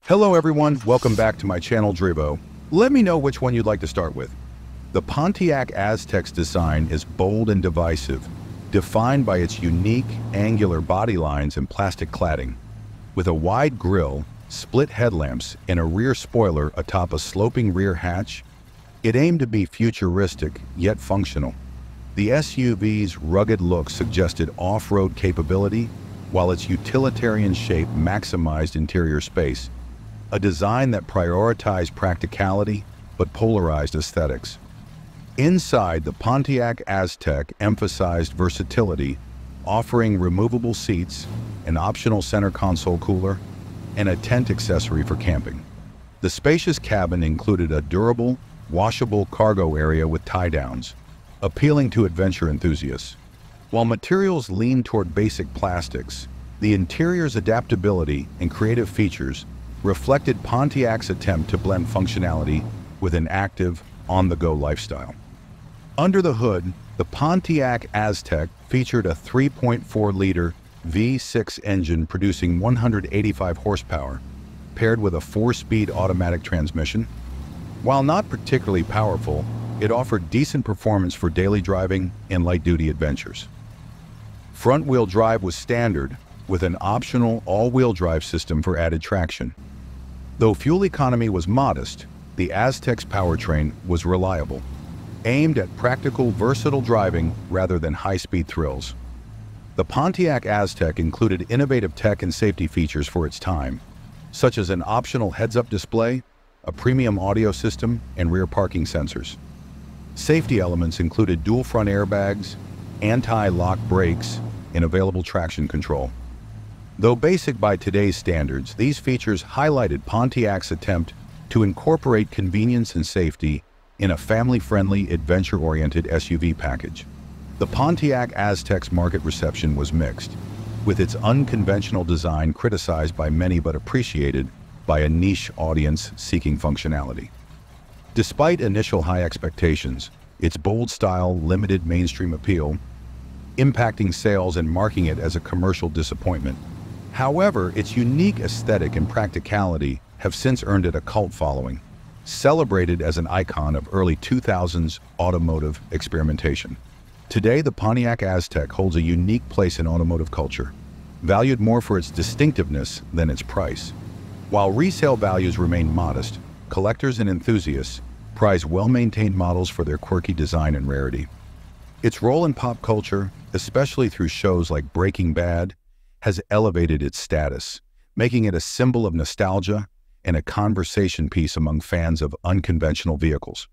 Hello everyone, welcome back to my channel Drivo. Let me know which one you'd like to start with. The Pontiac Aztek's design is bold and divisive, defined by its unique, angular body lines and plastic cladding. With a wide grille, split headlamps, and a rear spoiler atop a sloping rear hatch, it aimed to be futuristic yet functional. The SUV's rugged look suggested off-road capability, while its utilitarian shape maximized interior space, a design that prioritized practicality but polarized aesthetics. Inside, the Pontiac Aztek emphasized versatility, offering removable seats, an optional center console cooler, and a tent accessory for camping. The spacious cabin included a durable, washable cargo area with tie-downs, appealing to adventure enthusiasts. While materials leaned toward basic plastics, the interior's adaptability and creative features reflected Pontiac's attempt to blend functionality with an active, on-the-go lifestyle. Under the hood, the Pontiac Aztek featured a 3.4-liter V6 engine producing 185 horsepower, paired with a 4-speed automatic transmission. While not particularly powerful, it offered decent performance for daily driving and light-duty adventures. Front-wheel drive was standard, with an optional all-wheel drive system for added traction. Though fuel economy was modest, the Aztek's powertrain was reliable, aimed at practical, versatile driving rather than high-speed thrills. The Pontiac Aztek included innovative tech and safety features for its time, such as an optional heads-up display, a premium audio system, and rear parking sensors. Safety elements included dual front airbags, anti-lock brakes, and available traction control. Though basic by today's standards, these features highlighted Pontiac's attempt to incorporate convenience and safety in a family-friendly, adventure-oriented SUV package. The Pontiac Aztek's market reception was mixed, with its unconventional design criticized by many but appreciated by a niche audience seeking functionality. Despite initial high expectations, its bold style limited mainstream appeal, impacting sales and marking it as a commercial disappointment. However, its unique aesthetic and practicality have since earned it a cult following, celebrated as an icon of early 2000s automotive experimentation. Today, the Pontiac Aztek holds a unique place in automotive culture, valued more for its distinctiveness than its price. While resale values remain modest, collectors and enthusiasts prize well-maintained models for their quirky design and rarity. Its role in pop culture, especially through shows like Breaking Bad, has elevated its status, making it a symbol of nostalgia and a conversation piece among fans of unconventional vehicles.